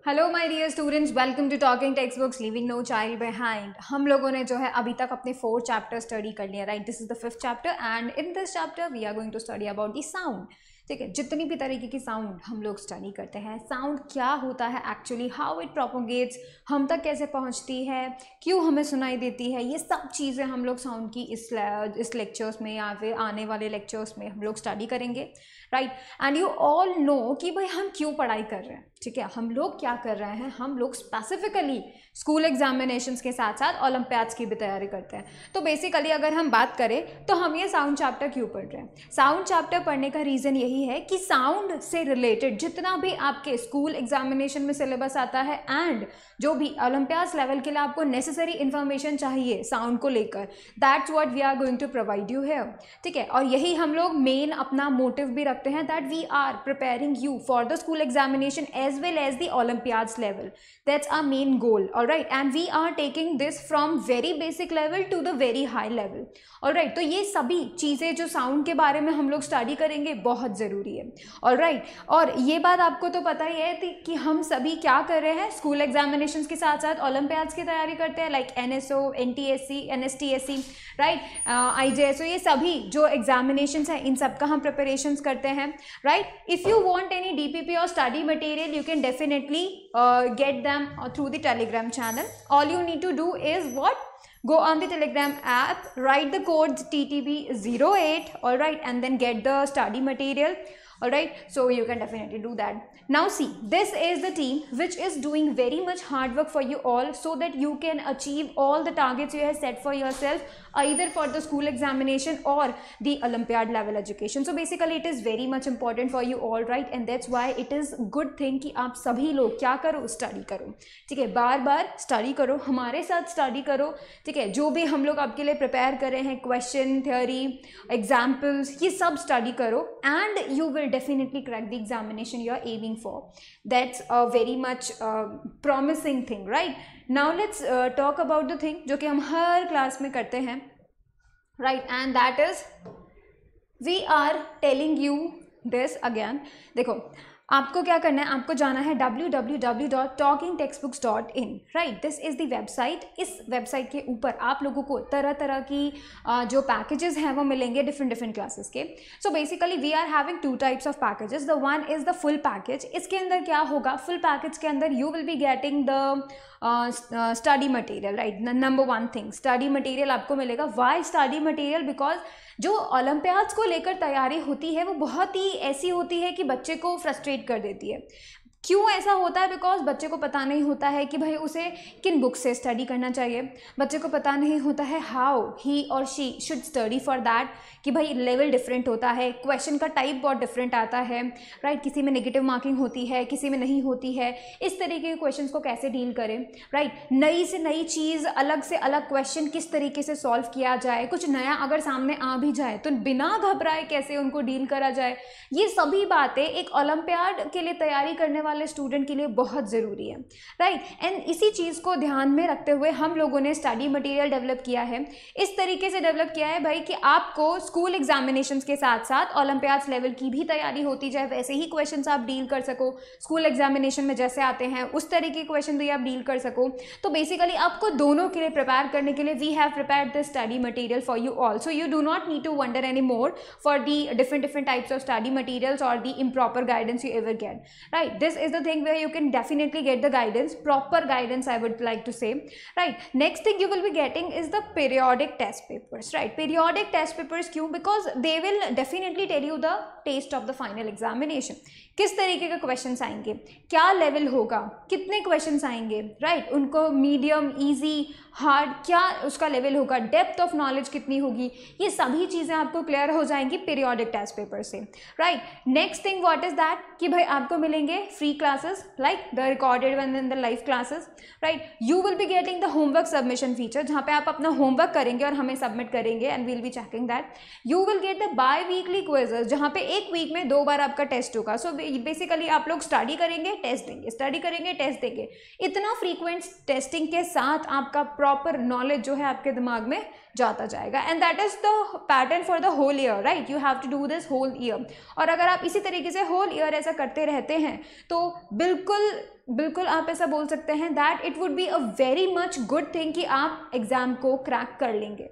Hello my dear students, welcome to talking text books living no child behind. हम लोगों ने जो है अभी तक अपने 4 चैप्टर स्टडी कर लिया, right. This is the 5th chapter and in this chapter we are going to study about the sound. ठीक है, जितनी भी तरीके की साउंड हम लोग स्टडी करते हैं, साउंड क्या होता है एक्चुअली, हाउ इट प्रोपोगेट्स, हम तक कैसे पहुंचती है, क्यों हमें सुनाई देती है, ये सब चीज़ें हम लोग साउंड की इस लेक्चर्स में या फिर आने वाले लेक्चर्स में हम लोग स्टडी करेंगे, right. And you all know कि भाई हम क्यों पढ़ाई कर रहे हैं। ठीक है, हम लोग क्या कर रहे हैं, हम लोग स्पेसिफिकली स्कूल एग्जामिनेशंस के साथ साथ ओलंपियाड्स की भी तैयारी करते हैं। तो बेसिकली अगर हम बात करें तो हम ये साउंड चैप्टर क्यों पढ़ रहे हैं। साउंड चैप्टर पढ़ने का रीज़न यही है कि साउंड से रिलेटेड जितना भी आपके स्कूल एग्जामिनेशन में सिलेबस आता है एंड जो भी ओलंपियाड्स लेवल के लिए आपको नेसेसरी इन्फॉर्मेशन चाहिए साउंड को लेकर, that's what we are going to provide you here. ठीक है, और यही हम लोग मेन अपना मोटिव भी रखते हैं, that we are preparing you for the school examination as well as the Olympiads level. That's our main goal, all right, and we are taking this from very basic level to the very high level, all right। तो ये सभी चीज़ें जो sound के बारे में हम लोग स्टडी करेंगे बहुत ज़रूरी है, all right। और ये बात आपको तो पता ही है कि हम सभी क्या कर रहे हैं, स्कूल एग्जामिनेशंस के साथ साथ ओलंपियाड्स की तैयारी करते हैं, like NSO, NTSC, NSTSC, right, IJSO, ये सभी जो एग्जामिनेशंस हैं इन सब का हम प्रिपरेशंस करते हैं, right. If you want any DPP और study material you can definitely get them through the Telegram channel. All you need to do is what? Go on the Telegram app, write the code TTB08, all right, and then get the study material, all right। So you can definitely do that. Now see, this is the team which is doing very much hard work for you all so that you can achieve all the targets you have set for yourself, either for the school examination or the Olympiad level education. So basically it is very much important for you all, right, and that's why it is good thing कि आप सभी लोग क्या करो, study करो। ठीक है, बार बार study करो, हमारे साथ स्टडी करो। ठीक है, जो भी हम लोग आपके लिए प्रिपेयर कर रहे हैं, क्वेश्चन, थ्योरी, एग्जाम्पल्स, ये सब स्टडी करो and you will definitely crack the examination you are aiming for. That's a very much promising thing, right? Now let's talk about the thing जो कि हम हर क्लास में करते हैं, right, and that is we are telling you this again। देखो, आपको क्या करना है, आपको जाना है www.talkingtextbooks.in, right. This is the website. इस वेबसाइट के ऊपर आप लोगों को तरह तरह की जो पैकेजेस हैं वो मिलेंगे डिफरेंट क्लासेस के। So basically we are having 2 types of packages. The one is the full package. इसके अंदर क्या होगा, फुल पैकेज के अंदर you will be getting the study material, right. Number 1 thing, study material आपको मिलेगा। Why study material? बिकॉज जो olympiads को लेकर तैयारी होती है वो बहुत ही ऐसी होती है कि बच्चे को फ्रस्ट्रेट कर देती है। क्यों ऐसा होता है? बिकॉज बच्चे को पता नहीं होता है कि भाई उसे किन बुक से स्टडी करना चाहिए, बच्चे को पता नहीं होता है हाउ ही और she should study for that, कि भाई लेवल डिफरेंट होता है, क्वेश्चन का टाइप बहुत डिफरेंट आता है, राइट। किसी में नेगेटिव मार्किंग होती है, किसी में नहीं होती है। इस तरीके के क्वेश्चन को कैसे डील करें, राइट। नई से नई चीज़, अलग से अलग क्वेश्चन किस तरीके से सॉल्व किया जाए, कुछ नया अगर सामने आ भी जाए तो बिना घबराए कैसे उनको डील करा जाए, ये सभी बातें एक ओलंपियाड के लिए तैयारी करने वाले स्टूडेंट के लिए बहुत ज़रूरी है, राइट। एंड इसी चीज़ को ध्यान में रखते हुए हम लोगों ने स्टडी मटेरियल डेवलप किया है। इस तरीके से डेवलप किया है भाई कि आपको स्कूल एग्जामिनेशंस के साथ साथ ओलंपियाड्स लेवल की भी तैयारी होती जाए, वैसे ही क्वेश्चंस आप डील कर सको, स्कूल एग्जामिनेशन में जैसे आते हैं उस तरीके के क्वेश्चन भी आप डील कर सको। तो बेसिकली आपको दोनों के लिए प्रिपेयर करने के लिए we have prepared the study material for you all. So you do not need to wonder any more for the different types of study materials और the improper guidance you ever get, right। This is the thing where you can definitely get the guidance, proper guidance I would like to say, right। Next thing you will be getting is the periodic test papers, right। Periodic test papers क्यों? Because they will definitely tell you the taste of the final examination। किस तरीके के questions आएंगे, क्या level होगा, कितने questions आएंगे, right. उनको मीडियम, इजी, हार्ड, क्या उसका लेवल होगा, डेप्थ ऑफ नॉलेज कितनी होगी, ये सभी चीज़ें आपको क्लियर हो जाएंगी पीरियोडिक टेस्ट पेपर से, right. Next thing what is that कि भाई आपको मिलेंगे free classes, like the recorded one and the live classes, right. You will be getting the homework submission feature, जहाँ पे आप अपना होमवर्क करेंगे और हमें सबमिट करेंगे and we'll be checking that. You will get the biweekly quizzes, जहाँ पे एक वीक में 2 बार आपका टेस्ट होगा। सो बेसिकली आप लोग स्टडी करेंगे, टेस्ट देंगे, स्टडी करेंगे, टेस्ट देंगे। इतना फ्रीक्वेंट टेस्टिंग के साथ आपका प्रॉपर नॉलेज जो है आपके दिमाग में जाता जाएगा, and that is the pattern for the whole year, right. You have to do this whole year. और अगर आप इसी तरीके से होल ईयर ऐसा करते रहते हैं तो बिल्कुल बिल्कुल आप ऐसा बोल सकते हैं that it would be a very much good thing कि आप एग्जाम को क्रैक कर लेंगे,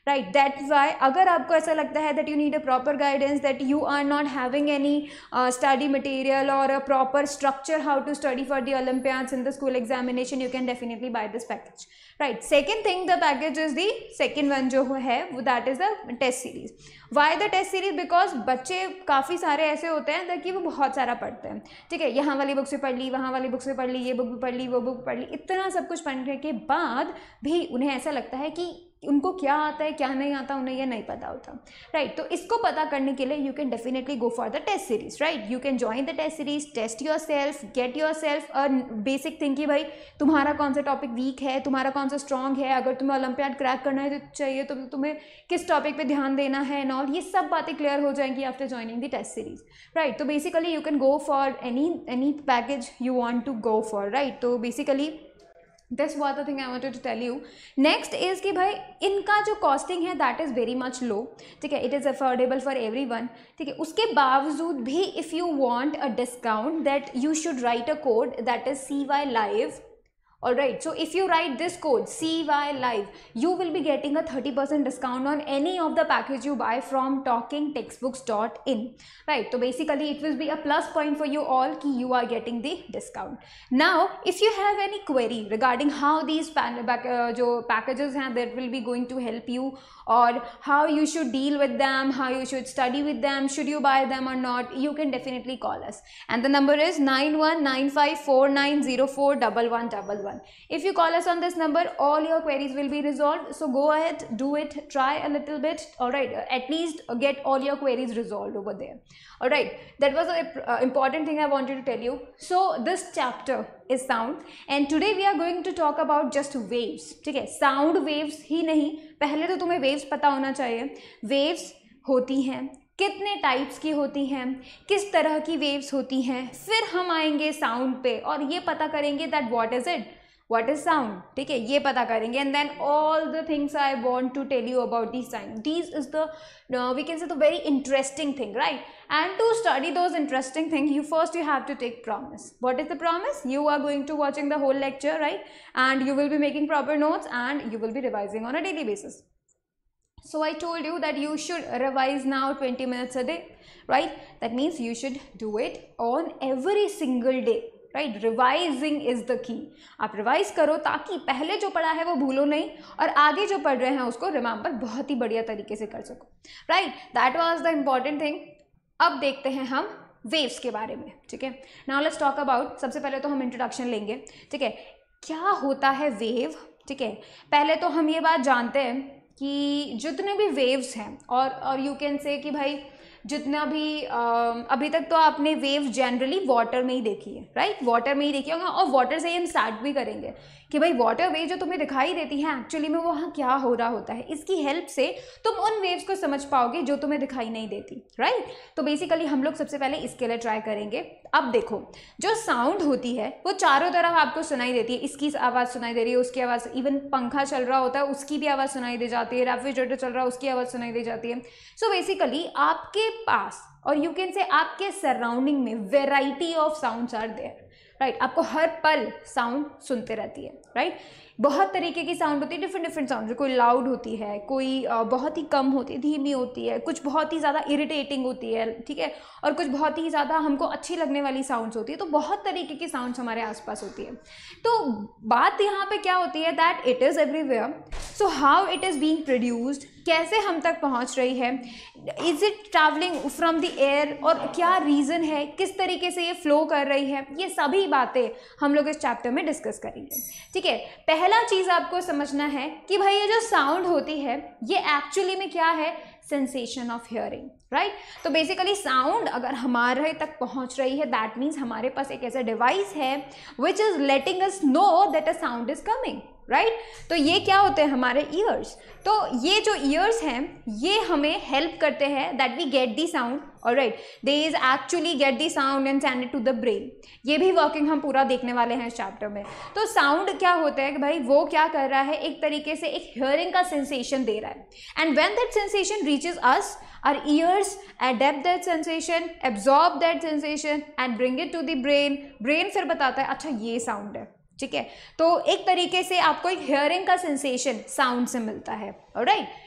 राइट. दैट्स वाई अगर आपको ऐसा लगता है that you need a proper guidance, that you are not having any study material और a proper structure how to study for the olympiads in the school examination, you can definitely buy this package, right. Second thing, the package is the second one जो है वो that is the test series. Why the test series? Because बच्चे काफ़ी सारे ऐसे होते हैं कि वो बहुत सारा पढ़ते हैं, ठीक है. यहाँ वाली बुक से पढ़ ली, वहाँ वाली बुक से पढ़ ली, ये बुक भी पढ़ ली, वो बुक पढ़ ली, इतना सब कुछ पढ़ने के बाद भी उन्हें ऐसा लगता है कि उनको क्या आता है क्या नहीं आता, उन्हें ये नहीं पता होता, राइट. तो इसको पता करने के लिए you can definitely go for the test series, right. You can join the test series, test yourself, get yourself a basic thing कि भाई तुम्हारा कौन सा टॉपिक वीक है, तुम्हारा कौन सा स्ट्रॉन्ग है, अगर तुम्हें ओलंपियाड क्रैक करना है तो चाहिए तो तुम्हें किस टॉपिक पे ध्यान देना है एंड ऑल, ये सब बातें क्लियर हो जाएंगी after joining the test series, right. तो basically you can go for any package you want to go for, right. तो basically this was the thing I wanted to tell you. Next is कि भाई इनका जो costing है that is very much low, ठीक है. It is affordable for everyone, ठीक है. उसके बावजूद भी if you want a discount that you should write a code that is CY Live. Alright, so if you write this code CY Live, you will be getting a 30% discount on any of the package you buy from talkingtextbooks.in, right. So basically it will be a plus point for you all कि you are getting the discount. Now if you have any query regarding how these जो packages हैं that will be going to help you, or how you should deal with them, how you should study with them, should you buy them or not, you can definitely call us, and the number is 919549041111. If you call us on this number, all your queries will be resolved. So go ahead, do it, try a little bit, all right. At least get all your queries resolved over there, all right. That was an important thing I wanted to tell you. So this chapter is sound, and today we are going to talk about just waves, ठीक है. sound waves ही नहीं, पहले तो तुम्हें waves पता होना चाहिए. waves होती हैं, कितने टाइप्स की होती हैं, किस तरह की वेव्स होती हैं, फिर हम आएंगे साउंड पे और ये पता करेंगे that what is it, what is sound, ठीक है. ये पता करेंगे, and then all the things I want to tell you about this sound. This is the we can say the very interesting thing, right. And to study those interesting thing you first you have to take promise. What is the promise? You are going to watching the whole lecture, right, and you will be making proper notes and you will be revising on a daily basis. So I told you that you should revise now 20 minutes a day, right. That means you should do it on every single day, right. Revising is the key. आप revise करो ताकि पहले जो पढ़ा है वो भूलो नहीं और आगे जो पढ़ रहे हैं उसको रिमेंबर बहुत ही बढ़िया तरीके से कर सको, right. That was the important thing. अब देखते हैं हम वेव्स के बारे में, ठीक है. नाउ लेट्स टॉक अबाउट, सबसे पहले तो हम इंट्रोडक्शन लेंगे, ठीक है. क्या होता है वेव, ठीक है. पहले तो हम ये बात जानते हैं कि जितने भी वेव्स हैं और यू कैन से कि भाई जितना भी अभी तक तो आपने वेव जनरली वाटर में ही देखी है, राइट. वाटर में ही देखी होगा और वाटर से ही हम स्टार्ट भी करेंगे कि भाई वाटर वेव जो तुम्हें दिखाई देती है एक्चुअली में वहाँ क्या हो रहा होता है. इसकी हेल्प से तुम उन वेव्स को समझ पाओगे जो तुम्हें दिखाई नहीं देती, राइट. तो बेसिकली हम लोग सबसे पहले इसके लिए ट्राई करेंगे. अब देखो, जो साउंड होती है वो चारों तरफ आपको सुनाई देती है. इसकी आवाज़ सुनाई दे रही है, उसकी आवाज़, इवन पंखा चल रहा होता है उसकी भी आवाज़ सुनाई दे जाती है, रेफ्रिजरेटर चल रहा है उसकी आवाज़ सुनाई दे जाती है. सो बेसिकली आपके पास और यू कैन से आपके सराउंडिंग में variety of sounds are there, right. आपको हर पल साउंड सुनते रहती है, राइट. बहुत तरीके की साउंड होती है, डिफरेंट साउंड. कोई लाउड होती है, कोई बहुत ही कम होती है, धीमी होती है, कुछ बहुत ही ज़्यादा इरिटेटिंग होती है, ठीक है, और कुछ बहुत ही ज़्यादा हमको अच्छी लगने वाली साउंड्स होती है. तो बहुत तरीके की साउंड्स हमारे आसपास होती है. तो बात यहाँ पे क्या होती है that it is everywhere. So how it is being produced, कैसे हम तक पहुँच रही है, is it travelling from the air, और क्या रीज़न है, किस तरीके से ये फ्लो कर रही है, ये सभी बातें हम लोग इस चैप्टर में डिस्कस करेंगे, ठीक है. पहला चीज़ आपको समझना है कि भाई ये जो साउंड होती है ये एक्चुअली में क्या है, सेंसेशन ऑफ हियरिंग, राइट. तो बेसिकली साउंड अगर हमारे तक पहुंच रही है दैट मीन्स हमारे पास एक ऐसा डिवाइस है which is letting us know that a sound is coming, right? तो ये क्या होते हैं हमारे ईयर्स। तो ये जो ईयर्स हैं ये हमें हेल्प करते हैं that we get the sound, alright, they is actually get the sound and send it to the brain. ये भी वर्किंग हम पूरा देखने वाले हैं इस चैप्टर में। तो साउंड क्या होता है कि भाई वो क्या कर रहा है, एक तरीके से एक हियरिंग का सेंसेशन दे रहा है, and when that sensation reaches us, our ears adapt that sensation, absorb that sensation and bring it to the brain. brain फिर बताता है अच्छा ये साउंड है, ठीक है। तो एक तरीके से आपको एक हियरिंग का सेंसेशन साउंड से मिलता है, alright.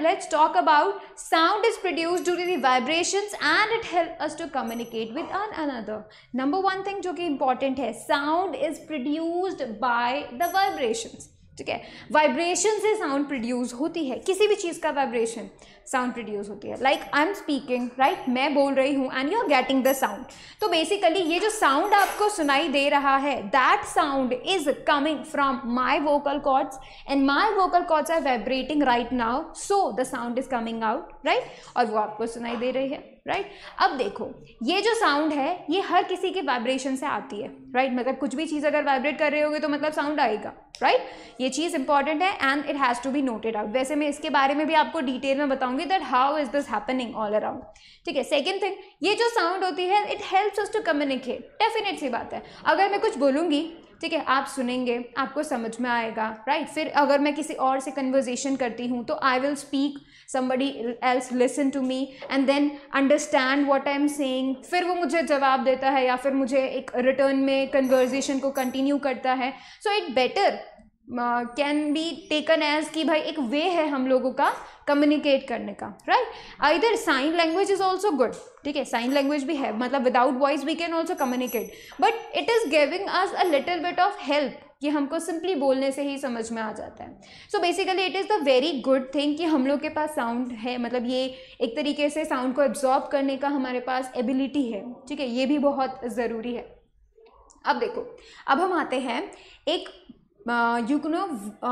Let's talk about sound is produced due to the vibrations and it helps us to communicate with one another. Number one thing जो कि important है, sound is produced by the vibrations, ठीक है। Vibration से sound produce होती है, किसी भी चीज़ का वाइब्रेशन साउंड प्रोड्यूस होती है। Like I am speaking, right, मैं बोल रही हूँ and you are getting the sound. तो बेसिकली ये जो साउंड आपको सुनाई दे रहा है, that sound is coming from my vocal cords and my vocal cords are vibrating right now, so the sound is coming out, right, और वो आपको सुनाई दे रही है, राइट। अब देखो ये जो साउंड है ये हर किसी के वाइब्रेशन से आती है, राइट, मतलब कुछ भी चीज़ अगर वाइब्रेट कर रही होगी तो मतलब साउंड आएगा, राइट। ये चीज़ इंपॉर्टेंट है and it has to be noted out. वैसे मैं इसके बारे में भी आपको डिटेल में बताऊंगी that how is this happening all around, ठीक है। सेकंड थिंग, ये जो साउंड होती है it helps us to communicate. Definite सी बात है, अगर मैं कुछ बोलूँगी, ठीक है, आप सुनेंगे, आपको समझ में आएगा, राइट। फिर अगर मैं किसी और से कन्वर्जेशन करती हूँ तो I will speak, somebody else listen to me and then understand what I am saying, फिर वो मुझे जवाब देता है या फिर मुझे एक रिटर्न में कन्वर्जेशन को कंटिन्यू करता है। So it better can be taken as कि भाई एक वे है हम लोगों का कम्युनिकेट करने का, राइट। इधर sign language is also good, ठीक है, साइन लैंग्वेज भी है, मतलब without voice we can also communicate, but it is giving us a little bit of help कि हमको सिंपली बोलने से ही समझ में आ जाता है। सो basically it is the very good thing कि हम लोग के पास साउंड है, मतलब ये एक तरीके से साउंड को एब्जॉर्ब करने का हमारे पास एबिलिटी है, ठीक है, ये भी बहुत ज़रूरी है। अब देखो, अब हम आते हैं एक यू नो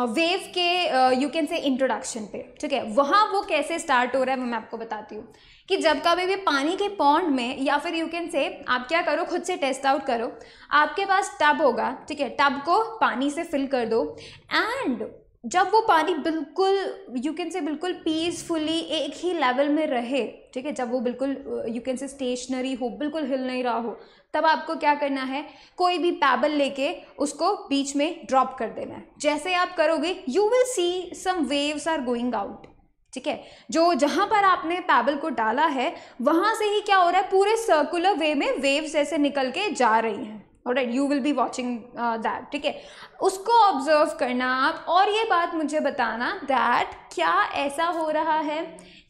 वेव के यू कैन से इंट्रोडक्शन पे, ठीक है। वहाँ वो कैसे स्टार्ट हो रहा है वो मैं आपको बताती हूँ कि जब कभी भी पानी के पॉन्ड में या फिर यू कैन से आप क्या करो, खुद से टेस्ट आउट करो, आपके पास टब होगा, ठीक है, टब को पानी से फिल कर दो एंड जब वो पानी बिल्कुल यू कैन से बिल्कुल पीसफुली एक ही लेवल में रहे, ठीक है, जब वो बिल्कुल यू कैन से स्टेशनरी हो, बिल्कुल हिल नहीं रहा हो, तब आपको क्या करना है, कोई भी पैबल लेके उसको बीच में ड्रॉप कर देना है। जैसे आप करोगे you will see some waves are going out, ठीक है, जो जहाँ पर आपने पैबल को डाला है वहाँ से ही क्या हो रहा है, पूरे सर्कुलर वे में वेव्स ऐसे निकल के जा रही हैं, alright, you will be watching that, ठीक है, उसको ऑब्जर्व करना आप, और ये बात मुझे बताना दैट क्या ऐसा हो रहा है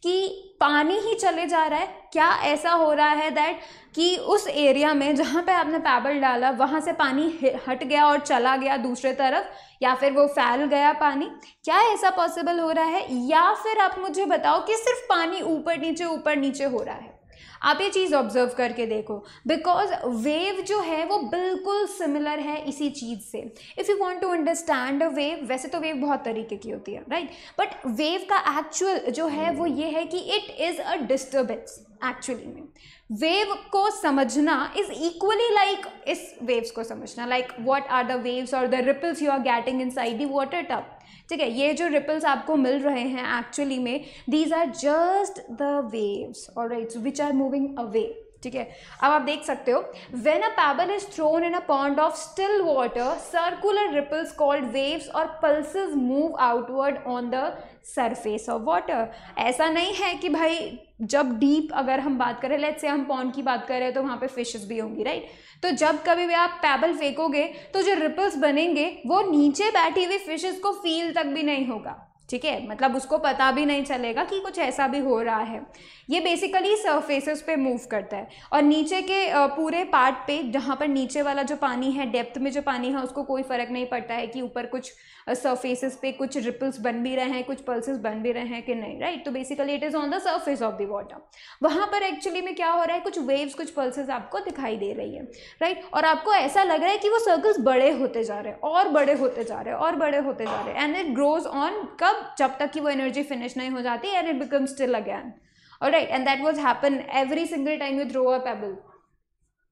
कि पानी ही चले जा रहा है, क्या ऐसा हो रहा है दैट कि उस एरिया में जहाँ पे आपने पैबल डाला वहाँ से पानी हट गया और चला गया दूसरे तरफ, या फिर वो फैल गया पानी, क्या ऐसा पॉसिबल हो रहा है, या फिर आप मुझे बताओ कि सिर्फ पानी ऊपर नीचे हो रहा है। आप ये चीज़ ऑब्जर्व करके देखो, बिकॉज वेव जो है वो बिल्कुल सिमिलर है इसी चीज़ से। If you want to understand a wave, वैसे तो वेव बहुत तरीके की होती है, राइट, बट वेव का एक्चुअल जो है वो ये है कि it is a disturbance. Actually में वेव को समझना इज इक्वली लाइक इस वेव्स को समझना, like what are the waves और the ripples you are getting inside the water tub, ठीक है, ये जो रिपल्स आपको मिल रहे हैं एक्चुअली में these are just the waves, alright, which are moving away, ठीक है। अब आप देख सकते हो, when a pebble is thrown in a pond of still water, circular ripples called waves और pulses move outward on the surface of water. ऐसा नहीं है कि भाई जब डीप अगर हम बात करें, लेट्स से हम पॉन्ड की बात करें तो वहाँ पे फिशेस भी होंगी, राइट, तो जब कभी भी आप पैबल फेंकोगे तो जो रिपल्स बनेंगे वो नीचे बैठी हुई फिशेस को फील तक भी नहीं होगा, ठीक है, मतलब उसको पता भी नहीं चलेगा कि कुछ ऐसा भी हो रहा है। ये बेसिकली सरफेसेस पे मूव करता है और नीचे के पूरे पार्ट पे, जहाँ पर नीचे वाला जो पानी है, डेप्थ में जो पानी है, उसको कोई फर्क नहीं पड़ता है कि ऊपर कुछ सरफेसेस पे कुछ रिपल्स बन भी रहे हैं, कुछ पल्सेस बन भी रहे हैं कि नहीं, राइट। तो basically it is on the surface of the water. वहाँ पर एक्चुअली में क्या हो रहा है, कुछ वेव्स, कुछ पल्सेस आपको दिखाई दे रही है, राइट, और आपको ऐसा लग रहा है कि वो सर्कल्स बड़े होते जा रहे हैं और बड़े होते जा रहे हैं और बड़े होते जा रहे हैं, एंड इट ग्रोज ऑन, कब, जब तक कि वो एनर्जी फिनिश नहीं हो जाती, and it becomes still again, alright, and that was happen every single time you throw a pebble,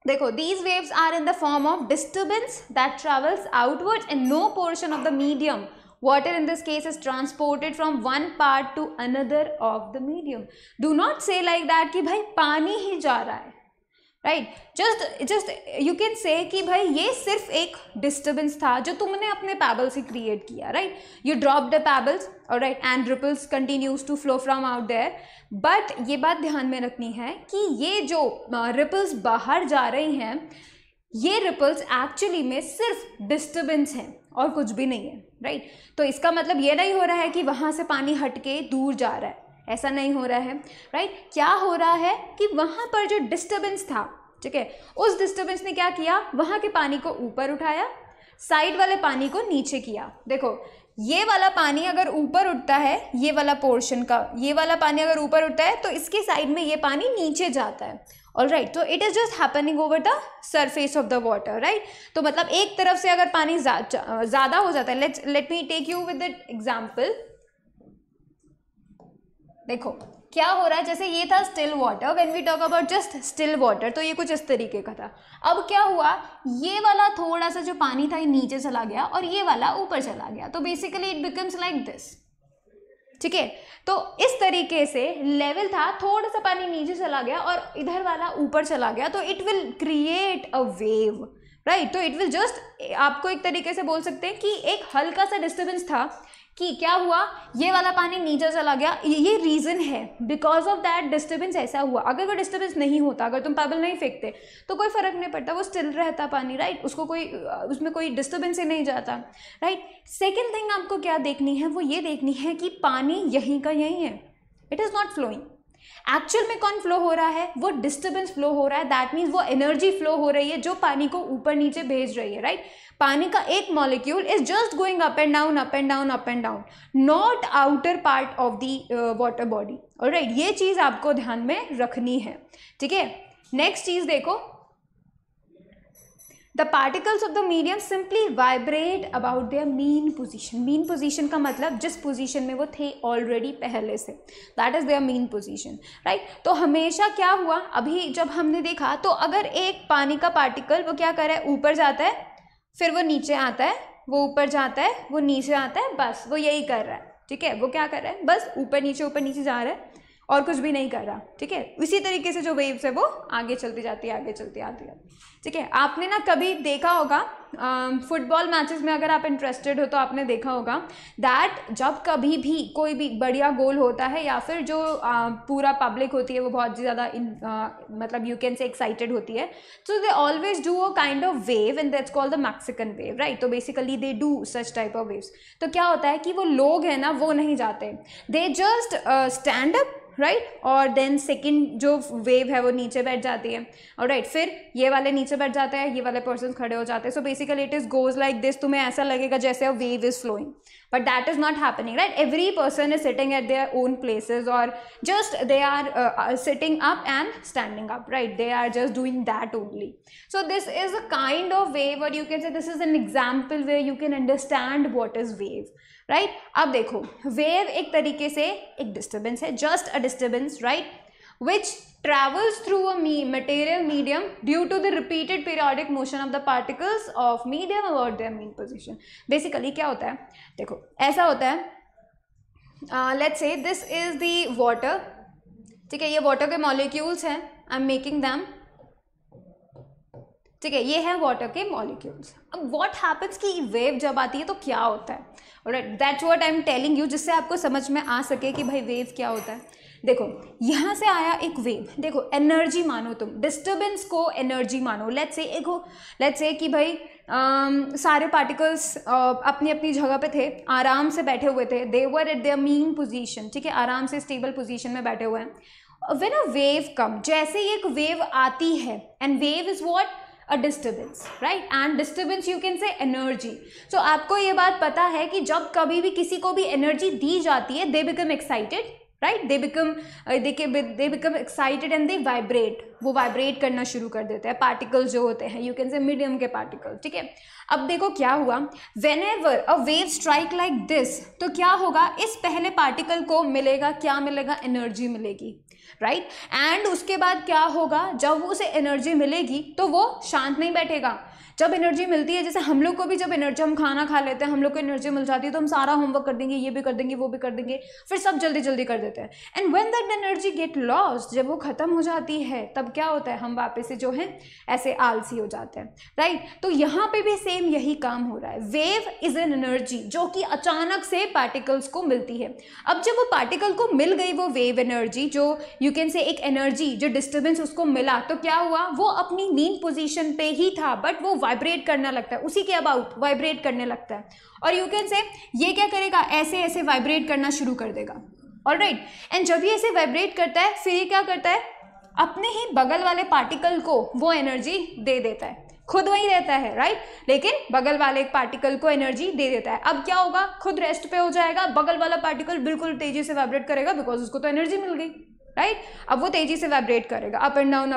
देखो, these waves are in the form of disturbance that travels outwards and no portion of the medium, water in this case, is transported from one part to another of the medium. Do not say like that कि भाई पानी ही जा रहा है, right. Just you can से कि भाई ये सिर्फ एक डिस्टर्बेंस था जो तुमने अपने पैबल से क्रिएट किया, right. You drop the pebbles, right, and ripples continues to flow from out there. But ये बात ध्यान में रखनी है कि ये जो रिपल्स बाहर जा रही हैं, ये रिपल्स एक्चुअली में सिर्फ डिस्टर्बेंस हैं और कुछ भी नहीं है, राइट. तो इसका मतलब ये नहीं हो रहा है कि वहाँ से पानी हट के दूर जा रहा है, ऐसा नहीं हो रहा है, राइट. क्या हो रहा है कि वहाँ पर जो डिस्टर्बेंस था, ठीक है, उस डिस्टर्बेंस ने क्या किया, वहाँ के पानी को ऊपर उठाया, साइड वाले पानी को नीचे किया. देखो, ये वाला पानी अगर ऊपर उठता है, ये वाला पोर्शन का ये वाला पानी अगर ऊपर उठता है तो इसके साइड में ये पानी नीचे जाता है. ऑलराइट, तो it is just happening over the surface of the water, right. तो मतलब एक तरफ से अगर पानी ज़्यादा हो जाता है, let me take you with that example. देखो क्या हो रहा है, जैसे ये था still water, when we talk about just still water, तो ये कुछ इस तरीके का था. अब क्या हुआ, ये वाला थोड़ा सा जो पानी था ये नीचे चला गया और ये वाला ऊपर चला गया. तो basically it becomes like this, ठीक है. तो इस तरीके से लेवल था, थोड़ा सा पानी नीचे चला गया और इधर वाला ऊपर चला गया, तो it will create a wave, right. तो इट विल जस्ट, आपको एक तरीके से बोल सकते हैं कि एक हल्का सा डिस्टर्बेंस था कि क्या हुआ, ये वाला पानी नीचे चला गया. ये रीज़न है, बिकॉज ऑफ दैट डिस्टर्बेंस ऐसा हुआ. अगर वो डिस्टर्बेंस नहीं होता, अगर तुम पैबल नहीं फेंकते तो कोई फर्क नहीं पड़ता, वो स्टिल रहता पानी, राइट. उसको कोई, उसमें कोई डिस्टर्बेंस ही नहीं जाता, राइट. सेकेंड थिंग आपको क्या देखनी है, वो ये देखनी है कि पानी यहीं का यहीं है, it is not flowing. Actual में कौन फ्लो हो रहा है, वो डिस्टर्बेंस फ्लो हो रहा है. दैट मीन्स वो एनर्जी फ्लो हो रही है जो पानी को ऊपर नीचे भेज रही है, राइट. पानी का एक molecule is just going up and down, up and down, up and down, not outer part of the water body. Alright, ये चीज आपको ध्यान में रखनी है, ठीक है. नेक्स्ट चीज देखो, the particles of the medium simply vibrate about their mean position. Mean position का मतलब जिस पोजिशन में वो थे ऑलरेडी पहले से, that is there mean position, right. तो हमेशा क्या हुआ, अभी जब हमने देखा, तो अगर एक पानी का पार्टिकल वो क्या कर रहा है, ऊपर जाता है, फिर वो नीचे आता है, वो ऊपर जाता है, वो नीचे आता है, बस वो यही कर रहा है, ठीक है. वो क्या कर रहा है, बस ऊपर नीचे जा रहा है और कुछ भी नहीं कर रहा, ठीक है. इसी तरीके से जो वेव्स है वो आगे चलती जाती है, आगे चलती आती है, ठीक है. आपने ना कभी देखा होगा फुटबॉल मैचेस में, अगर आप इंटरेस्टेड हो तो आपने देखा होगा दैट जब कभी भी कोई भी बढ़िया गोल होता है या फिर जो पूरा पब्लिक होती है वो बहुत ज़्यादा मतलब यू कैन से एक्साइटेड होती है, so they always do a kind of wave and that's called the Mexican wave, right. तो basically they do such type of waves. तो क्या होता है कि वो लोग हैं ना, वो नहीं जाते, they just stand up, right, और देन सेकंड जो वेव है वो नीचे बैठ जाती है, और राइट, फिर ये वाले नीचे बैठ जाते हैं, ये वाले पर्सन खड़े हो जाते हैं. So basically it is goes like this. तुम्हें ऐसा लगेगा जैसे a wave is flowing, but that is not happening, right. Every person is sitting at their own places और just they are sitting up and standing up, right. They are just doing that only. So this is a kind of wave, और you can say this is an example where you can understand what is wave, right. अब देखो, wave एक तरीके से एक disturbance है, just a disturbance, right, which travels through a material medium due to the repeated periodic motion of the particles of medium about their mean position. Basically क्या होता है, देखो ऐसा होता है, let's say this is the water, ठीक है. ये वाटर के मॉलिक्यूल्स हैं, आई एम मेकिंग दैम, ठीक है. ये है वाटर के मॉलिक्यूल्स. अब व्हाट हैपेंस कि वेव जब आती है तो क्या होता है, alright, that's what I am telling you, जिससे आपको समझ में आ सके कि भाई वेव क्या होता है. देखो यहाँ से आया एक वेव, देखो एनर्जी मानो तुम, डिस्टर्बेंस को एनर्जी मानो. लेट्स से कि भाई सारे पार्टिकल्स अपनी अपनी जगह पे थे, आराम से बैठे हुए थे, they were at their mean position, ठीक है, आराम से स्टेबल पोजीशन में बैठे हुए हैं. व्हेन अ वेव कम, जैसे ही एक वेव आती है, and wave is what, a disturbance, right, and disturbance you can say energy. So आपको ये बात पता है कि जब कभी भी किसी को भी एनर्जी दी जाती है, they become excited, right, they become excited and they vibrate, वो वाइब्रेट करना शुरू कर देते हैं पार्टिकल्स जो होते हैं, यू कैन से मीडियम के पार्टिकल, ठीक है। अब देखो क्या हुआ, whenever a wave strike like this, तो क्या होगा, इस पहले पार्टिकल को मिलेगा, क्या मिलेगा, एनर्जी मिलेगी, राइट। एंड उसके बाद क्या होगा, जब उसे एनर्जी मिलेगी तो वो शांत नहीं बैठेगा। जब एनर्जी मिलती है, जैसे हम लोग को भी जब एनर्जी, हम खाना खा लेते हैं, हम लोग को एनर्जी मिल जाती है तो हम सारा होमवर्क कर देंगे, ये भी कर देंगे, वो भी कर देंगे, फिर सब जल्दी जल्दी कर देते हैं। And when that energy get lost, जब वो खत्म हो जाती है तब क्या होता है, हम वापस से जो है ऐसे आलसी हो जाते हैं, राइट। तो यहाँ पे भी सेम यही काम हो रहा है। वेव इज एन एनर्जी जो कि अचानक से पार्टिकल्स को मिलती है। अब जब वो पार्टिकल को मिल गई वो वेव एनर्जी, जो यू कैन से एक एनर्जी, जो डिस्टर्बेंस उसको मिला, तो क्या हुआ, वो अपनी मीन पोजीशन पे ही था बट वो वाइब्रेट करना लगता है, उसी के अबाउट वाइब्रेट करने लगता है। और यू कैन से ये क्या करेगा, ऐसे ऐसे वाइब्रेट करना शुरू कर देगा, ऑलराइट। एंड जब ये ऐसे वाइब्रेट करता है, फिर ये क्या करता है, अपने ही बगल वाले पार्टिकल को वो एनर्जी दे देता है, खुद वही रहता है, राइट, लेकिन बगल वाले पार्टिकल को एनर्जी दे देता है। अब क्या होगा, खुद रेस्ट पे हो जाएगा, बगल वाला पार्टिकल बिल्कुल तेजी से वाइब्रेट करेगा बिकॉज उसको तो एनर्जी मिल गई, राइट। अब वो तेजी से वाइब्रेट करेगा, अप एंड डाउन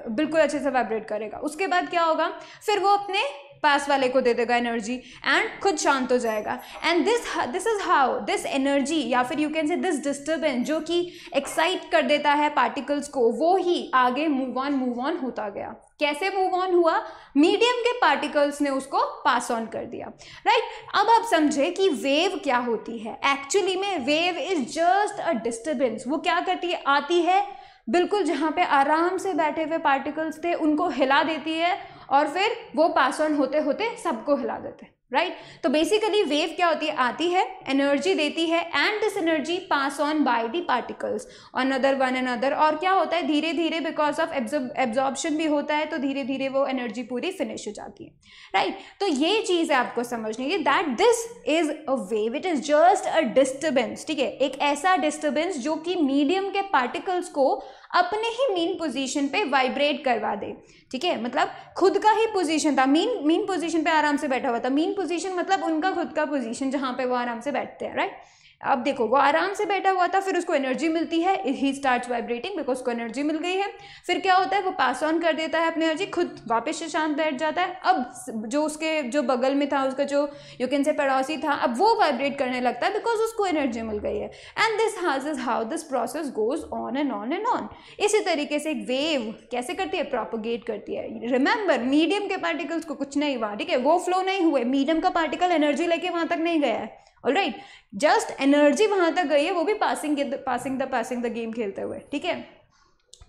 बिल्कुल अच्छे से वाइब्रेट करेगा। उसके बाद क्या होगा, फिर वो अपने पास वाले को दे देगा एनर्जी एंड खुद शांत हो जाएगा। And this is how this energy, या फिर you can say this disturbance जो कि एक्साइट कर देता है पार्टिकल्स को, वो ही आगे मूव ऑन होता गया। कैसे मूव ऑन हुआ, मीडियम के पार्टिकल्स ने उसको पास ऑन कर दिया, राइट। अब आप समझे कि वेव क्या होती है। एक्चुअली में wave is just a disturbance. वो क्या करती है, आती है बिल्कुल जहाँ पे आराम से बैठे हुए पार्टिकल्स थे उनको हिला देती है और फिर वो पास ऑन होते होते सबको हिला देते हैं, राइट। तो बेसिकली वेव क्या होती है, आती है, एनर्जी देती है and this energy pass on by the particles another one another. और क्या होता है, धीरे धीरे बिकॉज ऑफ एब्जॉर्प्शन भी होता है तो धीरे धीरे वो एनर्जी पूरी फिनिश हो जाती है, राइट। तो ये चीज़ है आपको समझनी है that this is a wave, it is just a disturbance, ठीक है, एक ऐसा डिस्टर्बेंस जो कि मीडियम के पार्टिकल्स को अपने ही मीन पोजीशन पे वाइब्रेट करवा दे, ठीक है। मतलब खुद का ही पोजीशन था, मीन पोजीशन पे आराम से बैठा हुआ था। मीन पोजीशन मतलब उनका खुद का पोजीशन जहाँ पे वो आराम से बैठते हैं, राइट। अब देखो वो आराम से बैठा हुआ था, फिर उसको एनर्जी मिलती है, ही स्टार्ट्स वाइब्रेटिंग बिकॉज उसको एनर्जी मिल गई है। फिर क्या होता है, वो पास ऑन कर देता है अपनी एनर्जी, खुद वापस से शांत बैठ जाता है। अब जो उसके जो बगल में था, उसका जो यू कैन से पड़ोसी था, अब वो वाइब्रेट करने लगता है बिकॉज उसको एनर्जी मिल गई है। And this is how this process goes on and on and on. इसी तरीके से एक वेव कैसे करती है, प्रोपोगेट करती है। रिमेंबर, मीडियम के पार्टिकल्स को कुछ नहीं हुआ, ठीक है, वो फ्लो नहीं हुए, मीडियम का पार्टिकल एनर्जी लेके वहां तक नहीं गया है, ऑलराइट, जस्ट एनर्जी वहां तक गई है, वो भी पासिंग द गेम खेलते हुए, ठीक है।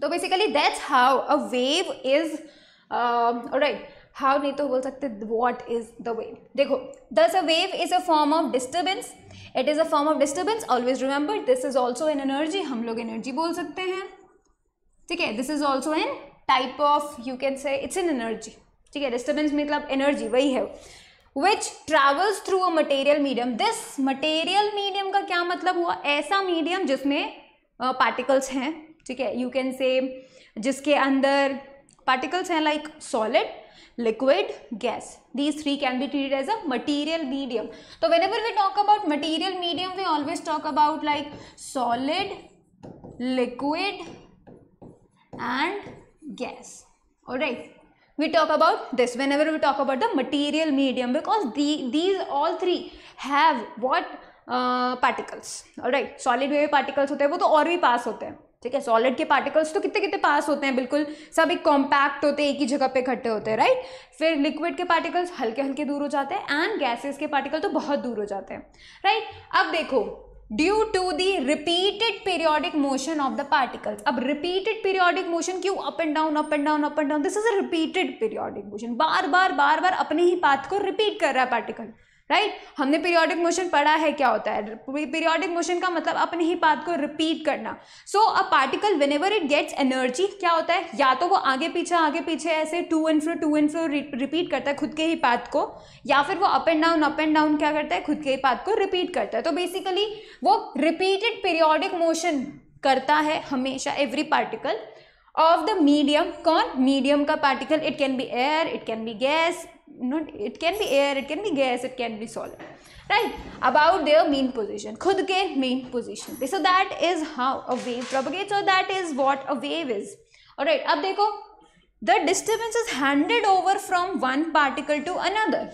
तो basically that's how a wave is, alright, how नहीं तो बोल सकते व्हाट इज द वेव। देखो, दस अ wave is a form of disturbance, it is a form of disturbance, always remember this is also an energy, हम लोग energy बोल सकते हैं, ठीक है। This is also an type of, you can से इट्स एन एनर्जी, ठीक है। डिस्टर्बेंस मतलब एनर्जी वही है, which travels through a material medium। this material medium का क्या मतलब हुआ, ऐसा मीडियम जिसमें पार्टिकल्स हैं, ठीक है, यू कैन से जिसके अंदर पार्टिकल्स हैं like solid, liquid, gas, these three can be treated as a material medium। तो whenever we talk about material medium we always talk about like solid, liquid and gas, alright। We talk about this whenever we talk about the material medium because these all three have what particles, alright। solid में particles होते हैं, वो तो और भी पास होते हैं, ठीक है। सॉलिड के पार्टिकल्स तो कितने कितने पास होते हैं, बिल्कुल सब एक कॉम्पैक्ट होते हैं, एक ही जगह पे इकट्ठे होते हैं, राइट। फिर लिक्विड के पार्टिकल्स हल्के हल्के दूर हो जाते हैं एंड गैसेस के पार्टिकल तो बहुत दूर हो जाते हैं, राइट। अब देखो, due to the repeated periodic motion of the particles. अब रिपीटेड पीरियोडिक मोशन क्यों, up and down up and down up and down, this is a repeated periodic motion, बार बार अपने ही पाथ को रिपीट कर रहा है पार्टिकल, राइट। हमने पीरियोडिक मोशन पढ़ा है, क्या होता है पीरियोडिक मोशन का मतलब अपने ही पाथ को रिपीट करना। So a particle whenever it gets energy क्या होता है, या तो वो आगे पीछे ऐसे टू एंड फ्रो रिपीट करता है खुद के ही पाथ को, या फिर वो अप एंड डाउन क्या करता है, खुद के ही पाथ को रिपीट करता है। तो बेसिकली वो रिपीटेड पीरियोडिक मोशन करता है हमेशा every particle of the medium. कौन, मीडियम का particle, it can B air, it can B gas, it can be air, it can be gas, it can be solid, right, about their mean position, खुद के mean position पे. So that is how a wave propagates और that is what a wave is. Alright, अब देखो the disturbance is handed over from one particle to another.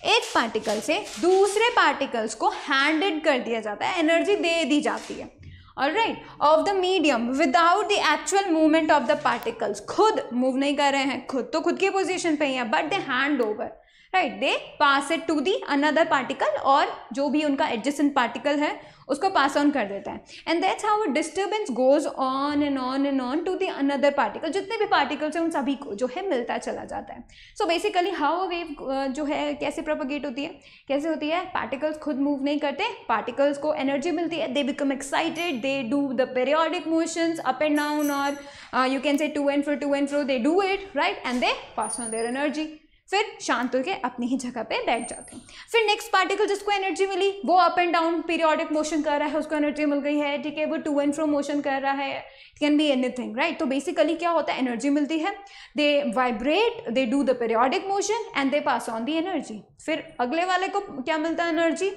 एक particle से दूसरे particles को हैंडेड कर दिया जाता है, एनर्जी दे दी जाती है. Alright, of the medium without the actual movement of the particles. खुद मूव नहीं कर रहे हैं, खुद तो खुद की पोजीशन पे ही है, but they hand over, right, they pass it to the another particle, और जो भी उनका एडजेसेंट पार्टिकल है उसको पास ऑन कर देता है. And that's how a disturbance goes on and on and on to the another particle. जितने भी पार्टिकल्स हैं उन सभी को जो है मिलता चला जाता है. So basically how a wave जो है कैसे प्रोपगेट होती है, कैसे होती है, पार्टिकल्स खुद मूव नहीं करते, पार्टिकल्स को एनर्जी मिलती है, they become excited, they do the periodic motions up and down, और you can say to and fro, they do it, right, and they pass on their energy. फिर शांत होकर अपनी ही जगह पे बैठ जाते हैं. फिर नेक्स्ट पार्टिकल जिसको एनर्जी मिली वो up and down periodic motion कर रहा है, उसको एनर्जी मिल गई है, ठीक है, वो टू एंड फ्रो मोशन कर रहा है, it can be anything, right. तो बेसिकली क्या होता है, एनर्जी मिलती है, they vibrate, they do the periodic motion and they pass on the energy. फिर अगले वाले को क्या मिलता है, energy,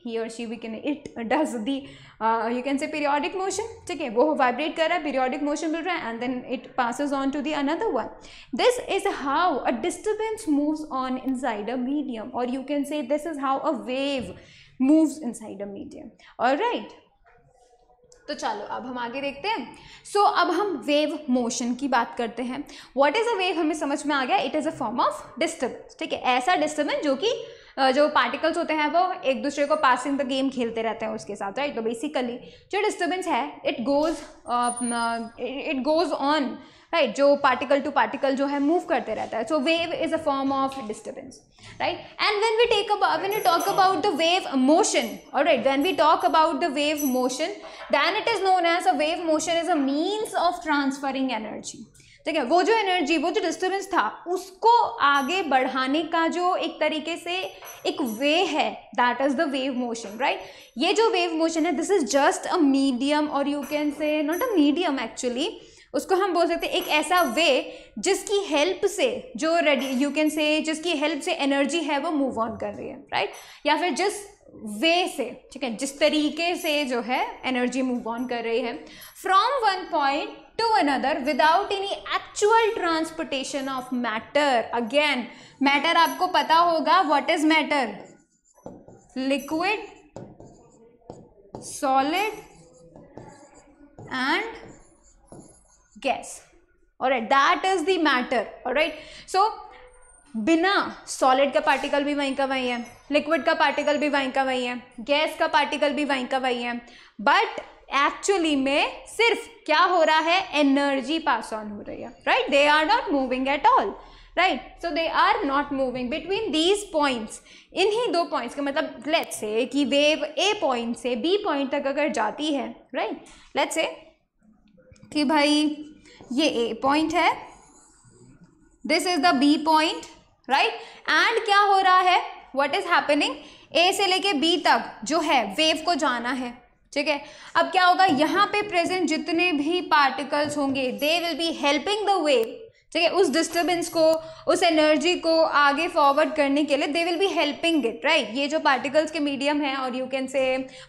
he or she we can, it does the you can say periodic motion, ठीक है, वो वाइब्रेट कर रहा है, पीरियोडिक मोशन मिल रहा है, and then it passes on to the another one. This is how a disturbance moves on inside a medium, और you can say this is how a wave moves inside a medium. Alright, तो चलो अब हम आगे देखते हैं. सो अब हम वेव मोशन की बात करते हैं. व्हाट इज अ वेव हमें समझ में आ गया, it is a form of disturbance, ठीक है, ऐसा डिस्टर्बेंस जो कि जो पार्टिकल्स होते हैं वो एक दूसरे को पासिंग द गेम खेलते रहते हैं उसके साथ, राइट. तो बेसिकली जो डिस्टर्बेंस है इट गोज ऑन, राइट, जो पार्टिकल टू पार्टिकल जो है मूव करते रहता है. So wave is a form of disturbance, right. And when we talk about the wave motion, all right, when we talk about the wave motion, then it is known as a wave motion is a means of transferring energy. ठीक है, वो जो energy, वो जो disturbance था उसको आगे बढ़ाने का जो एक तरीके से एक वे है, that is the wave motion, right. ये जो वेव मोशन है this is just a medium, और you can say not a medium actually, उसको हम बोल सकते हैं एक ऐसा वे जिसकी हेल्प से जो यू कैन से जिसकी हेल्प से एनर्जी है वो मूव ऑन कर रही है, राइट, या फिर जिस वे से, ठीक है, जिस तरीके से जो है एनर्जी मूव ऑन कर रही है from one point to another without any actual transportation of matter. Again, matter आपको पता होगा, what is matter? Liquid, solid and gas. Alright, that is the matter. Alright, so बिना सॉलिड का particle भी वहीं का वहीं है, लिक्विड का पार्टिकल भी वहीं का वहीं है, गैस का पार्टिकल भी वहीं का वहीं है, बट एक्चुअली में सिर्फ क्या हो रहा है, एनर्जी पास ऑन हो रही है, right. They are not moving at all, right. So they are not moving between these points. इन्हीं दो पॉइंट्स का मतलब लेट्स से कि वेव ए पॉइंट से बी पॉइंट तक अगर जाती है, राइट, लेट्स से कि भाई ये ए पॉइंट है, this is the B point, right, and क्या हो रहा है, व्हाट इज हैपनिंग, ए से लेके बी तक जो है वेव को जाना है, ठीक है. अब क्या होगा, यहाँ पे प्रेजेंट जितने भी पार्टिकल्स होंगे they will be helping the wave, ठीक है, उस डिस्टर्बेंस को, उस एनर्जी को आगे फॉरवर्ड करने के लिए they will be helping it, right. ये जो पार्टिकल्स के मीडियम है और यू कैन से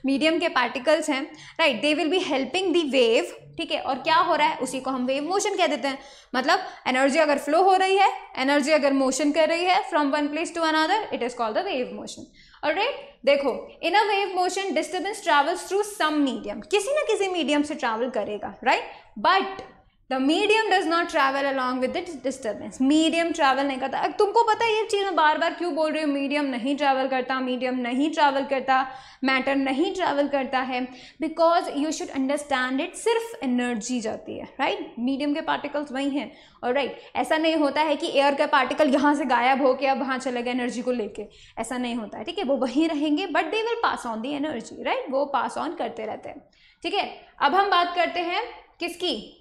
मीडियम के पार्टिकल्स हैं, right, they will be helping the wave, ठीक है. और क्या हो रहा है, उसी को हम वेव मोशन कह देते हैं. मतलब एनर्जी अगर फ्लो हो रही है, एनर्जी अगर मोशन कर रही है from one place to another, it is called the wave motion. Alright, देखो in a wave motion disturbance travels through some medium, किसी ना किसी मीडियम से ट्रैवल करेगा, right, but the medium does not travel along with the disturbance. Medium travel नहीं करता. तुमको पता है ये चीज़ मैं बार बार क्यों बोल रही हूँ, मीडियम नहीं ट्रैवल करता, मीडियम नहीं ट्रैवल करता, मैटर नहीं ट्रैवल करता है, because you should understand it, सिर्फ एनर्जी जाती है, राइट. मीडियम के पार्टिकल्स वही हैं, और राइट, ऐसा नहीं होता है कि एयर का पार्टिकल यहाँ से गायब हो के अब वहाँ चले गए एनर्जी को लेके, ऐसा नहीं होता है, ठीक है. वो वहीं रहेंगे but they will pass on the energy, right, वो पास ऑन करते रहते हैं, ठीक है. अब हम बात करते हैं किसकी,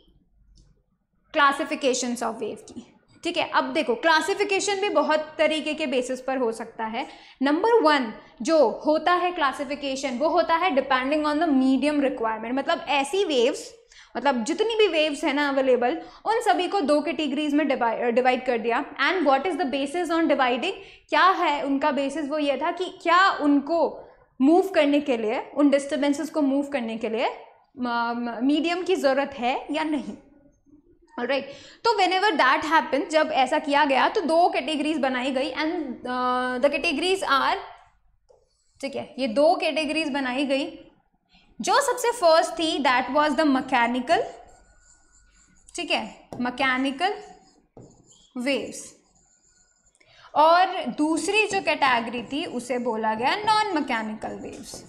क्लासिफिकेशंस ऑफ वेव की, ठीक है. अब देखो क्लासिफिकेशन भी बहुत तरीके के बेसिस पर हो सकता है. नंबर वन जो होता है क्लासिफिकेशन वो होता है depending on the medium requirement. मतलब ऐसी वेव्स मतलब जितनी भी वेव्स है ना अवेलेबल, उन सभी को दो कैटेगरीज में डिवाइड कर दिया। And what is the basis on dividing, क्या है उनका बेसिस, वो ये था कि क्या उनको मूव करने के लिए, उन डिस्टर्बेंसेस को मूव करने के लिए मीडियम की ज़रूरत है या नहीं। राइट, तो वेन एवर दैट हैपन, जब ऐसा किया गया तो दो कैटेगरीज बनाई गई एंड द कैटेगरीज आर, ठीक है, ये दो कैटेगरीज बनाई गई। जो सबसे फर्स्ट थी दैट वाज द मैकेनिकल, ठीक है, मैकेनिकल वेव्स, और दूसरी जो कैटेगरी थी उसे बोला गया नॉन मैकेनिकल वेव्स।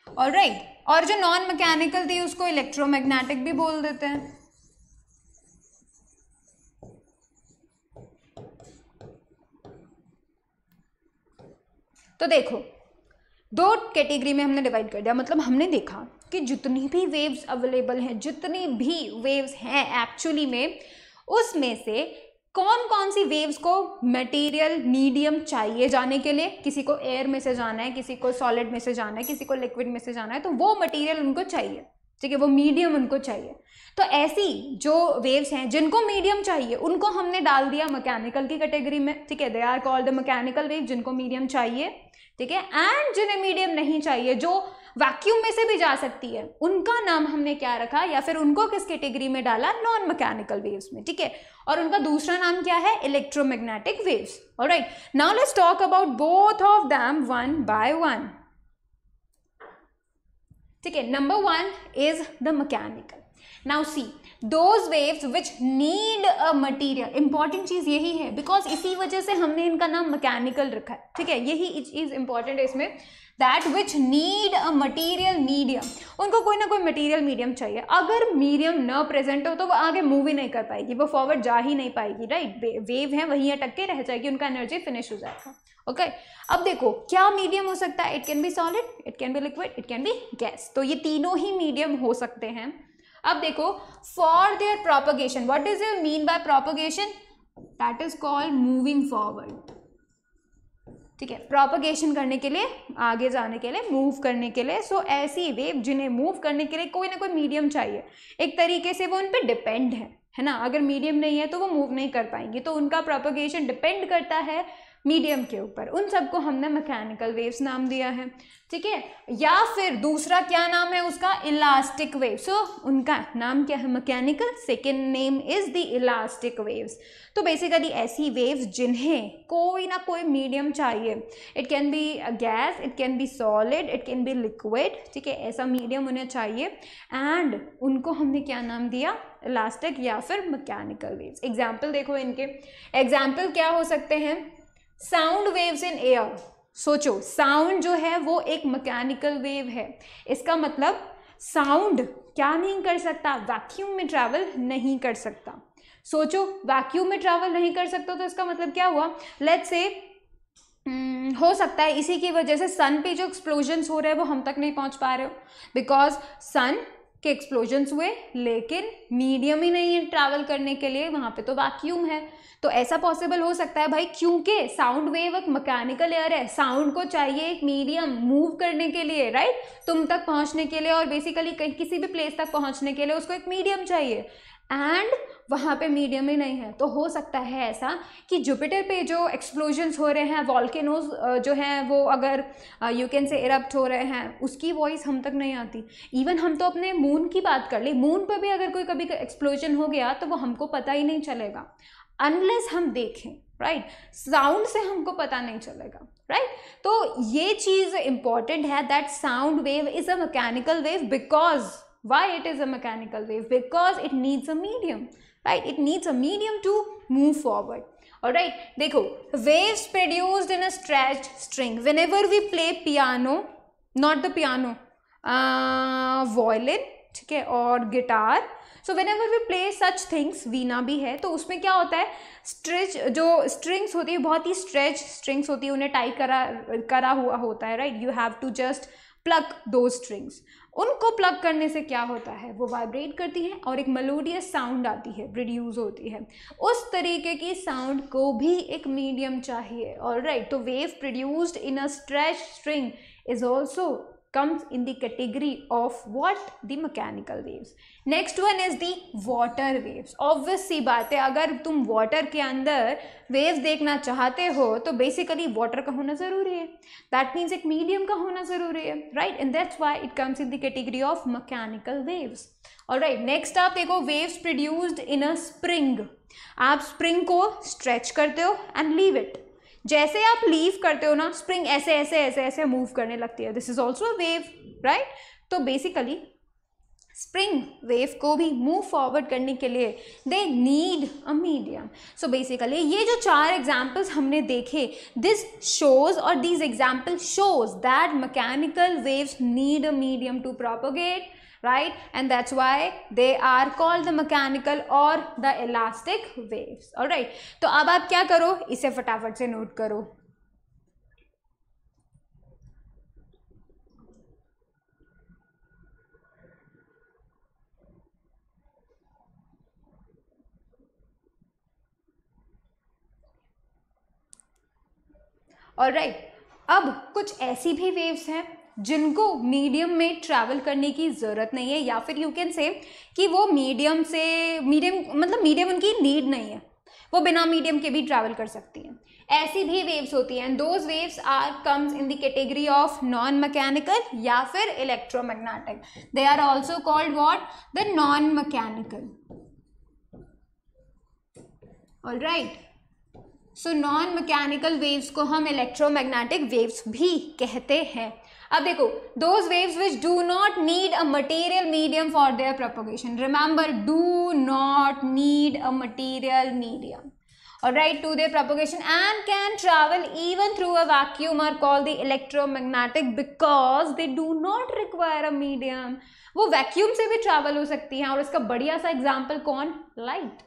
ऑलराइट, और जो नॉन मैकेनिकल थी उसको इलेक्ट्रोमैग्नेटिक भी बोल देते हैं। तो देखो दो कैटेगरी में हमने डिवाइड कर दिया, मतलब हमने देखा कि जितनी भी वेव्स अवेलेबल हैं, जितनी भी वेव्स हैं एक्चुअली में, उसमें से कौन कौन सी वेव्स को मटेरियल मीडियम चाहिए जाने के लिए, किसी को एयर में से जाना है, किसी को सॉलिड में से जाना है, किसी को लिक्विड में से जाना है, तो वो मटेरियल उनको चाहिए, ठीक है, वो मीडियम उनको चाहिए। तो ऐसी जो वेव्स हैं जिनको मीडियम चाहिए उनको हमने डाल दिया मैकेनिकल की कैटेगरी में, ठीक है, they are called the mechanical wave, जिनको मीडियम चाहिए, ठीक है। एंड जिन्हें मीडियम नहीं चाहिए, जो वैक्यूम में से भी जा सकती है, उनका नाम हमने क्या रखा, या फिर उनको किस कैटेगरी में डाला, नॉन मैकेनिकल वेव्स में, ठीक है। और उनका दूसरा नाम क्या है, electromagnetic waves. Alright, now let's talk about both of them one by one, ठीक है। Number one is the mechanical. Now see those waves which need a material, important चीज यही है, बिकॉज इसी वजह से हमने इनका नाम मैकेनिकल रखा है, ठीक है, यही चीज इंपॉर्टेंट है इसमें, that which need a material medium, उनको कोई ना कोई मटीरियल मीडियम चाहिए। अगर मीडियम न प्रेजेंट हो तो वो आगे मूव ही नहीं कर पाएगी, वो फॉरवर्ड जा ही नहीं पाएगी, राइट, वेव है वहीं अटक के रह जाएगी, उनका एनर्जी फिनिश हो जाएगा। ओके, अब देखो क्या मीडियम हो सकता है, it can B solid, it can B liquid, it can B gas, तो ये तीनों ही मीडियम हो सकते हैं। अब देखो for their propagation, what is you mean by propagation, that is called moving forward, ठीक है, प्रोपगेशन करने के लिए, आगे जाने के लिए, मूव करने के लिए। सो ऐसी वेव जिन्हें मूव करने के लिए कोई ना कोई मीडियम चाहिए, एक तरीके से वो उन पे डिपेंड है ना, अगर मीडियम नहीं है तो वो मूव नहीं कर पाएंगी, तो उनका प्रोपगेशन डिपेंड करता है मीडियम के ऊपर। उन सबको हमने मैकेनिकल वेव्स नाम दिया है, ठीक है। या फिर दूसरा क्या नाम है उसका, इलास्टिक वेव। सो उनका नाम क्या है, mechanical, second name is the elastic waves. तो बेसिकली ऐसी वेव्स जिन्हें कोई ना कोई मीडियम चाहिए, it can B gas, it can B solid, it can B liquid, ठीक है, ऐसा मीडियम उन्हें चाहिए, एंड उनको हमने क्या नाम दिया, इलास्टिक या फिर मैकेनिकल वेव्स। एग्जाम्पल देखो इनके, एग्जाम्पल क्या हो सकते हैं, साउंड वेव्स इन एयर। सोचो साउंड जो है वो एक मैकेनिकल वेव है, इसका मतलब साउंड क्या नहीं कर सकता, वैक्यूम में ट्रैवल नहीं कर सकता। सोचो वैक्यूम में ट्रैवल नहीं कर सकता तो इसका मतलब क्या हुआ, लेट्स से हो सकता है इसी की वजह से सन पे जो एक्सप्लोजन्स हो रहे हैं वो हम तक नहीं पहुंच पा रहे हो, बिकॉज सन के एक्सप्लोजन्स हुए लेकिन मीडियम ही नहीं है ट्रैवल करने के लिए, वहां पे तो वैक्यूम है। तो ऐसा पॉसिबल हो सकता है भाई, क्योंकि साउंड वेव एक मैकेनिकल एयर है, साउंड को चाहिए एक मीडियम मूव करने के लिए, राइट, तुम तक पहुंचने के लिए और बेसिकली कहीं किसी भी प्लेस तक पहुंचने के लिए उसको एक मीडियम चाहिए, एंड वहाँ पे मीडियम ही नहीं है। तो हो सकता है ऐसा कि जुपिटर पे जो एक्सप्लोजन्स हो रहे हैं, वॉल्केनोज जो हैं वो अगर यू कैन से इरप्ट हो रहे हैं, उसकी वॉइस हम तक नहीं आती। इवन हम तो अपने मून की बात कर ली, मून पर भी अगर कोई कभी एक्सप्लोजन हो गया तो वो हमको पता ही नहीं चलेगा अनलेस हम देखें, राइट, साउंड से हमको पता नहीं चलेगा, राइट। तो ये चीज़ इंपॉर्टेंट है that sound wave is a mechanical wave, because why it is a mechanical wave, because it needs a medium, right, it needs a medium to move forward. All right, देखो waves produced in a stretched string, whenever we play piano, not the piano, violin, ठीक है, और guitar, so whenever we play such things, वीणा भी है, तो उसमें क्या होता है, स्ट्रेच जो स्ट्रिंग्स होती है बहुत ही स्ट्रेच स्ट्रिंग्स होती है, उन्हें टाई करा हुआ होता है, right, you have to just plug दो स्ट्रिंग्स। उनको प्लग करने से क्या होता है, वो वाइब्रेट करती हैं और एक मेलोडियस साउंड आती है, प्रोड्यूस होती है। उस तरीके की साउंड को भी एक मीडियम चाहिए, ऑलराइट। तो wave produced in a stretch string is also comes in the category of what? The mechanical waves. Next one is the water waves. Obvious सी बात है, अगर तुम water के अंदर waves देखना चाहते हो तो basically water का होना ज़रूरी है. That means एक medium का होना ज़रूरी है, right? And that's why it comes in the category of mechanical waves. Alright, next आप देखो waves produced in a spring. आप spring को stretch करते हो and leave it. जैसे आप लीव करते हो ना, स्प्रिंग ऐसे ऐसे ऐसे ऐसे मूव करने लगती है. This is also a wave, right? तो बेसिकली स्प्रिंग वेव को भी मूव फॉरवर्ड करने के लिए they need a medium. So basically ये जो 4 एग्जाम्पल्स हमने देखे, दिस शोज और these example shows that mechanical waves need a medium to propagate, right? And that's why they are called the mechanical or the elastic waves. All right, तो अब आप क्या करो, इसे फटाफट से नोट करो. All right, अब कुछ ऐसी भी वेव्स हैं जिनको मीडियम में ट्रैवल करने की ज़रूरत नहीं है, या फिर यू कैन से कि वो मीडियम मतलब मीडियम उनकी नीड नहीं है, वो बिना मीडियम के भी ट्रैवल कर सकती हैं. ऐसी भी वेव्स होती हैं. Those waves are comes in the category of non mechanical या फिर electromagnetic. They are also called what? The non mechanical. Alright, so non mechanical waves को हम इलेक्ट्रोमैग्नेटिक वेव्स भी कहते हैं. अब देखो, those waves which do not need a material medium for their propagation. Remember, do not need a material medium, alright, to their propagation and can travel even through a vacuum are called the electromagnetic because they do not require a medium. वो vacuum से भी travel हो सकती हैं. और इसका बढ़िया सा एग्जाम्पल कौन? लाइट.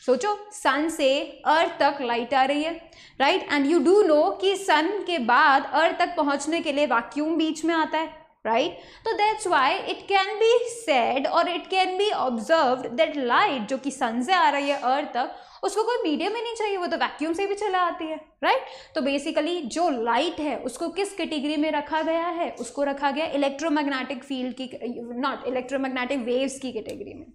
सोचो, सन से अर्थ तक लाइट आ रही है, right? And you do know कि सन के बाद अर्थ तक पहुंचने के लिए वैक्यूम बीच में आता है, राइट? तो that's why it can be said और it can be observed that light जो कि सन से आ रही है अर्थ तक, उसको कोई मीडियम ही नहीं चाहिए, वो तो वैक्यूम से भी चला आती है, राइट? तो बेसिकली जो लाइट है उसको किस कैटेगरी में रखा गया है? उसको रखा गया इलेक्ट्रोमैग्नेटिक फील्ड की, नॉट इलेक्ट्रोमैग्नेटिक वेव्स की कैटेगरी में.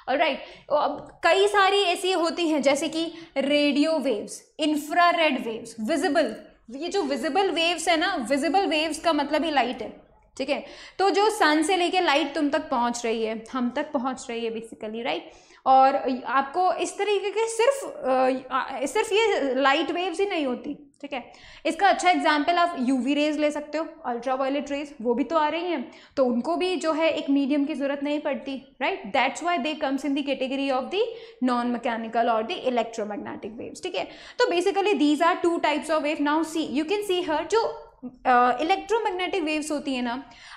ऑलराइट, तो अब कई सारी ऐसी होती हैं जैसे कि radio waves, infrared waves, visible. ये जो विजिबल वेव्स है ना, विजिबल वेव्स का मतलब ही लाइट है, ठीक है? तो जो सन से लेके लाइट तुम तक पहुंच रही है, हम तक पहुंच रही है बेसिकली, राइट? और आपको इस तरीके के सिर्फ ये लाइट वेव्स ही नहीं होती, ठीक है? इसका अच्छा एग्जाम्पल आप यूवी रेज ले सकते हो, अल्ट्रा वायलेट रेज, वो भी तो आ रही हैं, तो उनको भी जो है एक मीडियम की जरूरत नहीं पड़ती, right? That's why they comes in the category of the non mechanical और द इलेक्ट्रोमैग्नेटिक वेव्स, ठीक है? तो basically these are 2 types of wave. Now see, you can see here जो इलेक्ट्रोमैग्नेटिक वेव्स होती है ना,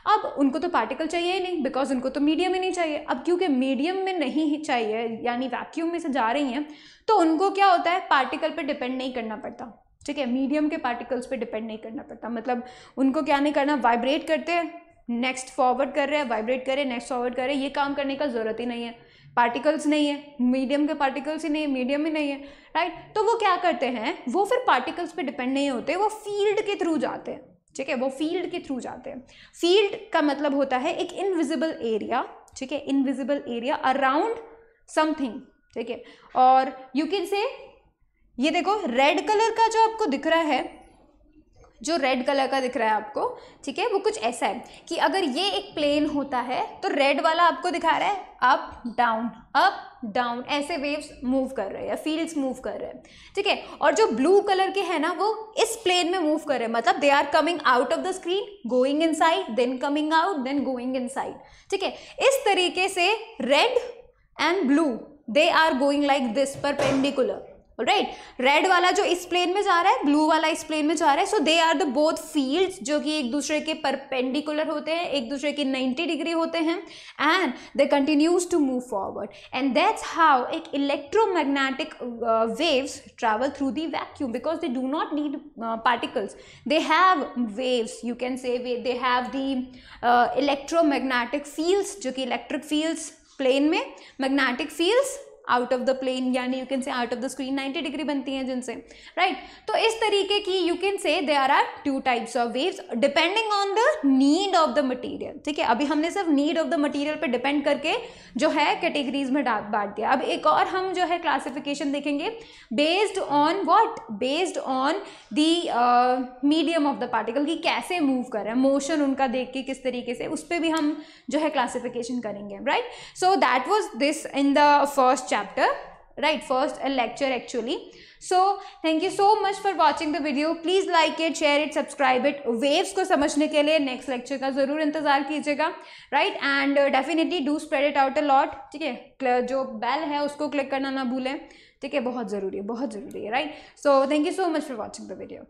अब उनको तो पार्टिकल चाहिए ही नहीं, बिकॉज उनको तो मीडियम ही नहीं चाहिए. अब क्योंकि मीडियम में नहीं चाहिए, यानी वैक्यूम में से जा रही हैं, तो उनको क्या होता है, पार्टिकल पे डिपेंड नहीं करना पड़ता, ठीक है? मीडियम के पार्टिकल्स पे डिपेंड नहीं करना पड़ता. मतलब उनको क्या नहीं करना, वाइब्रेट करते हैं, नेक्स्ट फॉरवर्ड कर रहे हैं, वाइब्रेट कर रहे हैं, नेक्स्ट फॉरवर्ड कर रहे हैं, ये काम करने का जरूरत ही नहीं है. पार्टिकल्स नहीं है, मीडियम के पार्टिकल्स ही नहीं है, मीडियम ही नहीं है, राइट? तो वो क्या करते हैं, वो फिर पार्टिकल्स पे डिपेंड नहीं होते, वो फील्ड के थ्रू जाते हैं, ठीक है? वो फील्ड के थ्रू जाते हैं. फील्ड का मतलब होता है एक इनविजिबल एरिया, ठीक है? इनविजिबल एरिया अराउंड समथिंग, ठीक है? और यू कैन से, ये देखो रेड कलर का जो आपको दिख रहा है, जो रेड कलर का दिख रहा है आपको, ठीक है, वो कुछ ऐसा है कि अगर ये एक प्लेन होता है तो रेड वाला आपको दिखा रहा है अप डाउन, ऐसे वेव्स मूव कर रहे हैं, फील्ड्स मूव कर रहे हैं, ठीक है? और जो ब्लू कलर के हैं ना, वो इस प्लेन में मूव कर रहे हैं, मतलब they are coming out of the screen, going inside, then coming out, then going inside, ठीक है? इस तरीके से red and blue they are going like this perpendicular, right? Red वाला जो इस प्लेन में जा रहा है, ब्लू वाला इस प्लेन में जा रहा है. So they are the both fields जो कि एक दूसरे के परपेंडिकुलर होते हैं, एक दूसरे के 90 डिग्री होते हैं, and they continues to move forward. And that's how एक electromagnetic waves travel through the vacuum, because they do not need particles, they have waves, you can say they have the electromagnetic fields, जो कि electric fields plane में, magnetic fields out of the plane, यानी you can say out of the screen 90 degree बनती हैं जिनसे, right. तो इस तरीके की यू कैन से there are 2 types of waves depending on the need of the material, ठीक है। अभी हमने सिर्फ नीड ऑफ द मटेरियल पे डिपेंड करके जो है कैटेगरीज में बांट दिया। अब एक और हम जो है क्लासिफिकेशन देखेंगे based on what, based on the medium of the particle, की कैसे मूव कर रहे हैं, मोशन उनका देख के किस तरीके से, उस पर भी हम जो है क्लासिफिकेशन करेंगे, right. So that was this in the first chapter, right, first lecture actually. So thank you so much for watching the video. Please like it, share it, subscribe it. waves को समझने के लिए next lecture का ज़रूर इंतज़ार कीजिएगा, right, and definitely do spread it out a lot, ठीक है। जो बेल है उसको क्लिक करना ना भूलें, ठीक है, बहुत ज़रूरी है, बहुत ज़रूरी है, right. So thank you so much for watching the video.